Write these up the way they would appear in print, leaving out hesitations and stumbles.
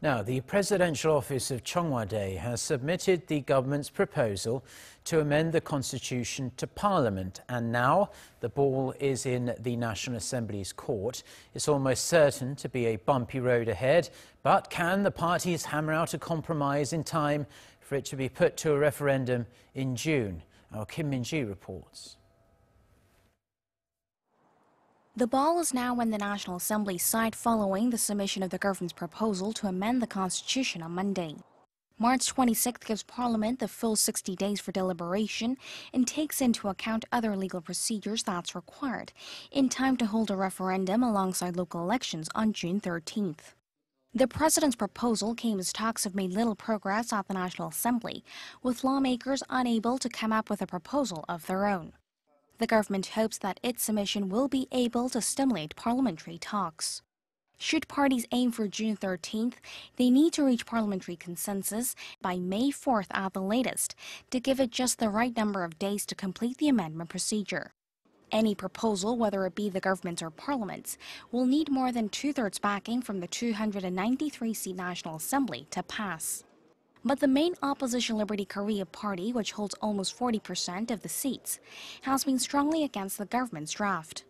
Now, the presidential office of Cheong Wa Dae has submitted the government's proposal to amend the constitution to Parliament, and now the ball is in the National Assembly's court. It's almost certain to be a bumpy road ahead, but can the parties hammer out a compromise in time for it to be put to a referendum in June? Our Kim Min-ji reports. The ball is now in the National Assembly's side following the submission of the government's proposal to amend the Constitution on Monday. March 26th gives Parliament the full 60 days for deliberation and takes into account other legal procedures that's required in time to hold a referendum alongside local elections on June 13th. The president's proposal came as talks have made little progress at the National Assembly, with lawmakers unable to come up with a proposal of their own. The government hopes that its submission will be able to stimulate parliamentary talks. Should parties aim for June 13th, they need to reach parliamentary consensus by May 4th at the latest to give it just the right number of days to complete the amendment procedure. Any proposal, whether it be the government's or Parliament's, will need more than two-thirds backing from the 293-seat National Assembly to pass. But the main opposition Liberty Korea party, which holds almost 40% of the seats, has been strongly against the government's draft.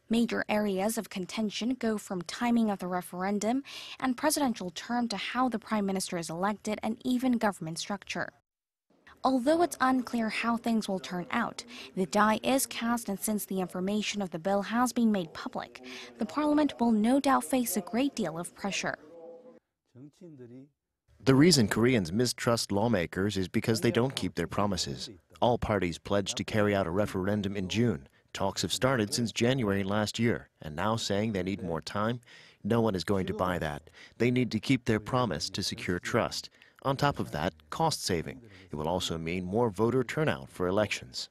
Major areas of contention go from timing of the referendum and presidential term to how the prime minister is elected and even government structure. Although it's unclear how things will turn out, the die is cast, and since the information of the bill has been made public, the parliament will no doubt face a great deal of pressure. The reason Koreans mistrust lawmakers is because they don't keep their promises. All parties pledged to carry out a referendum in June. Talks have started since January last year, and now saying they need more time, no one is going to buy that. They need to keep their promise to secure trust. On top of that, cost saving. It will also mean more voter turnout for elections.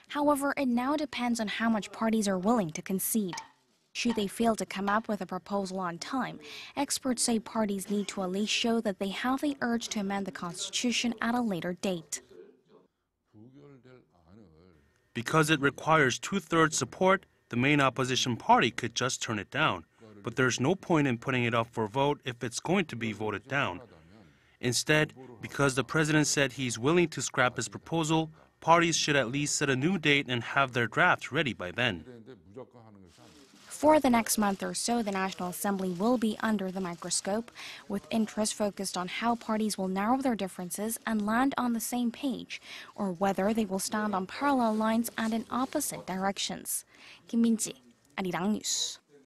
However, it now depends on how much parties are willing to concede. Should they fail to come up with a proposal on time, experts say parties need to at least show that they have the urge to amend the Constitution at a later date. Because it requires two-thirds support, the main opposition party could just turn it down. But there's no point in putting it up for a vote if it's going to be voted down. Instead, because the president said he's willing to scrap his proposal, parties should at least set a new date and have their draft ready by then. For the next month or so, the National Assembly will be under the microscope, with interest focused on how parties will narrow their differences and land on the same page, or whether they will stand on parallel lines and in opposite directions. Kim Min-ji, Arirang News.